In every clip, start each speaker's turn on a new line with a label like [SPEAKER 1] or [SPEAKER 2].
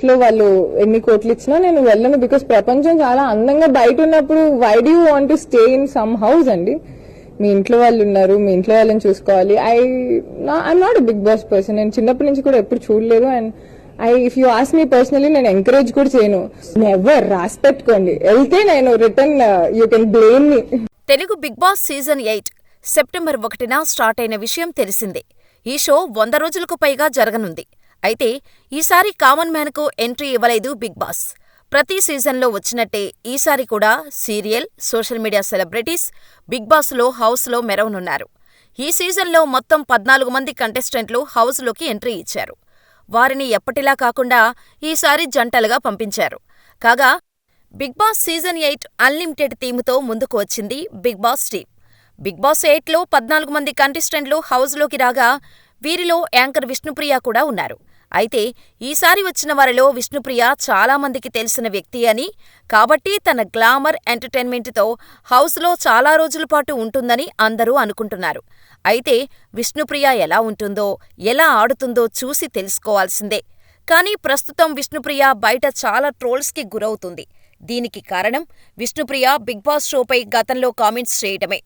[SPEAKER 1] లో వాళ్ళు ఎన్ని కోట్లు ఇచ్చినా నేను వెళ్ళను. బికాస్ ప్రపంచం చాలా అందంగా బయట ఉన్నప్పుడు why do want to stay in some house అండి. మీ ఇంట్లో వాళ్ళు ఉన్నారు, మీ ఇంట్లో వాళ్ళని చూసుకోవాలి. I'm not big boss person. నేను చిన్నప్పటి నుంచి కూడా ఎప్పుడు చూడలేదు. And if you ask me personally నేను ఎంకరేజ్ కూడా చేయను. నెవర్. రాసి పెట్టుకోండి, వెళ్తే నేను return you can blame me.
[SPEAKER 2] Telugu Bigg Boss season 8 September 1న స్టార్ట్ అయిన విషయం తెలిసిందే. ఈ షో 100 రోజులకు పైగా జరగనుంది. అయితే ఈసారి కామన్ మ్యాన్కు ఎంట్రీ ఇవ్వలేదు బిగ్ బాస్. ప్రతి సీజన్లో వచ్చినట్టే ఈసారి కూడా serial, social media celebrities Bigg బాస్లో హౌస్లో మెరవనున్నారు. ఈ సీజన్లో మొత్తం 14 మంది కంటెస్టెంట్లు హౌస్లోకి ఎంట్రీ ఇచ్చారు. వారిని ఎప్పటిలా కాకుండా ఈసారి జంటలుగా పంపించారు. కాగా బిగ్ బాస్ సీజన్ 8 అన్లిమిటెడ్ థీమ్తో ముందుకు వచ్చింది బిగ్ బాస్ టీమ్. బిగ్ బాస్ 8లో 14 మంది కంటెస్టెంట్లు హౌస్లోకి రాగా వీరిలో యాంకర్ విష్ణుప్రియ కూడా ఉన్నారు. అయితే ఈసారి వచ్చిన వారిలో విష్ణుప్రియ చాలా మందికి తెలిసిన వ్యక్తి అని, కాబట్టి తన గ్లామర్, ఎంటర్టైన్మెంట్తో హౌస్లో చాలా రోజుల పాటు ఉంటుందని అందరూ అనుకుంటున్నారు. అయితే విష్ణుప్రియ ఎలా ఉంటుందో, ఎలా ఆడుతుందో చూసి తెలుసుకోవాల్సిందే. కానీ ప్రస్తుతం విష్ణుప్రియ బయట చాలా ట్రోల్స్కి గురవుతుంది. దీనికి కారణం విష్ణుప్రియ బిగ్ బాస్ షోపై గతంలో కామెంట్స్ చేయటమే.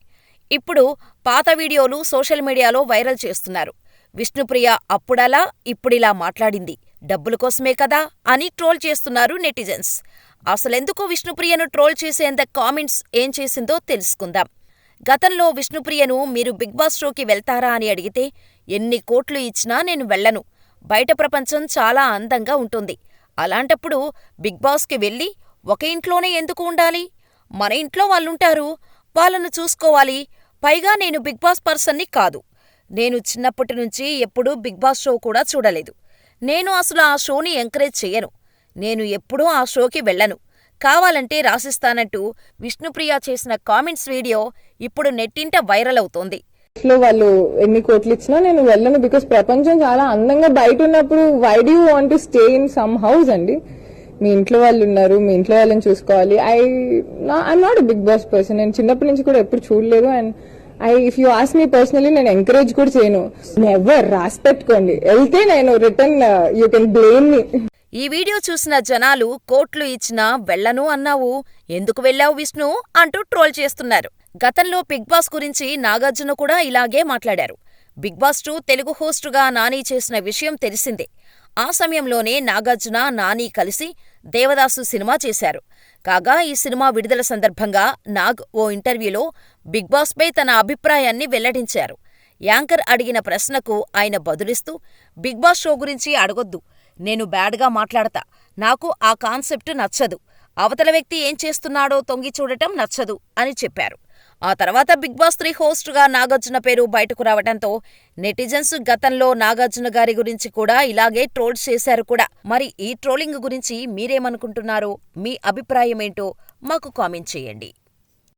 [SPEAKER 2] ఇప్పుడు పాత వీడియోలు సోషల్ మీడియాలో వైరల్ చేస్తున్నారు. విష్ణుప్రియ అప్పుడలా ఇప్పుడిలా మాట్లాడింది, డబ్బుల కోసమే కదా అని ట్రోల్ చేస్తున్నారు నెటిజన్స్. అసలెందుకు విష్ణుప్రియను ట్రోల్ చేసేంత కామెంట్స్ ఏం చేసిందో తెలుసుకుందాం. గతంలో విష్ణుప్రియను మీరు బిగ్ బాస్ షోకి వెళ్తారా అని అడిగితే, ఎన్ని కోట్లు ఇచ్చినా నేను వెళ్ళను, బయట ప్రపంచం చాలా అందంగా ఉంటుంది, అలాంటప్పుడు బిగ్ బాస్కి వెళ్ళి ఒక ఇంట్లోనే ఎందుకు ఉండాలి, మన ఇంట్లో వాళ్ళుంటారు, వాళ్ళను చూసుకోవాలి, పైగా నేను బిగ్ బాస్ పర్సన్ని కాదు, నేను చిన్నప్పటినుంచి ఎప్పుడూ బిగ్ బాస్ షో కూడా చూడలేదు, నేను అసలు ఆ షోని ఎంకరేజ్ చెయ్యను, నేను ఎప్పుడూ ఆ షోకి వెళ్ళను, కావాలంటే రాసిస్తానంటూ విష్ణుప్రియ చేసిన కామెంట్స్ వీడియో ఇప్పుడు నెట్టింట వైరల్ అవుతోంది.
[SPEAKER 1] లో వాళ్ళు ఎన్ని కోట్లు ఇచ్చినా నేను వెళ్ళను. బికాస్ ప్రపంచం చాలా అందంగా బయట ఉన్నప్పుడు why do want to stay in some house అండి. మీ ఇంట్లో వాళ్ళు ఉన్నారు, మీ ఇంట్లో వాళ్ళని చూసుకోవాలి. I'm not big boss person. నేను చిన్నప్పటి నుంచి కూడా ఎప్పుడు చూడలేదు. And if you ask me personally నేను ఎంకరేజ్ కూడా చేయను. నెవర్. రాసి పెట్టుకోండి, వెళ్తే నేను return you can blame me.
[SPEAKER 2] ఈ వీడియో చూసిన జనాలు కోట్లు ఇచ్చినా వెళ్ళను అన్నావు, ఎందుకు వెళ్ళావు విష్ణు అంటూ ట్రోల్ చేస్తున్నారు. గతంలో బిగ్ బాస్ గురించి నాగార్జున కూడా ఇలాగే మాట్లాడారు. బిగ్ బాస్ 2 తెలుగు హోస్టుగా నాని చేసిన విషయం తెలిసిందే. ఆ సమయంలోనే నాగార్జున, నాని కలిసి దేవదాసు సినిమా చేశారు. కాగా ఈ సినిమా విడుదల సందర్భంగా నాగ్ ఓ ఇంటర్వ్యూలో బిగ్ బాస్పై తన అభిప్రాయాన్ని వెల్లడించారు. యాంకర్ అడిగిన ప్రశ్నకు ఆయన బదులిస్తూ, బిగ్ బాస్ షో గురించి అడగొద్దు, నేను బ్యాడ్గా మాట్లాడతా, నాకు ఆ కాన్సెప్ట్ నచ్చదు, అవతల వ్యక్తి ఏం చేస్తున్నాడో తొంగి చూడటం నచ్చదు అని చెప్పారు. ఆ తర్వాత బిగ్ బాస్ 3 హోస్టుగా నాగార్జున పేరు బయటకు రావటంతో నెటిజన్స్ గతంలో నాగార్జున గారి గురించి కూడా ఇలాగే ట్రోల్స్ చేశారు కూడా. మరి ఈ ట్రోలింగ్ గురించి మీరేమనుకుంటున్నారో, మీ అభిప్రాయమేంటో మాకు కామెంట్ చేయండి.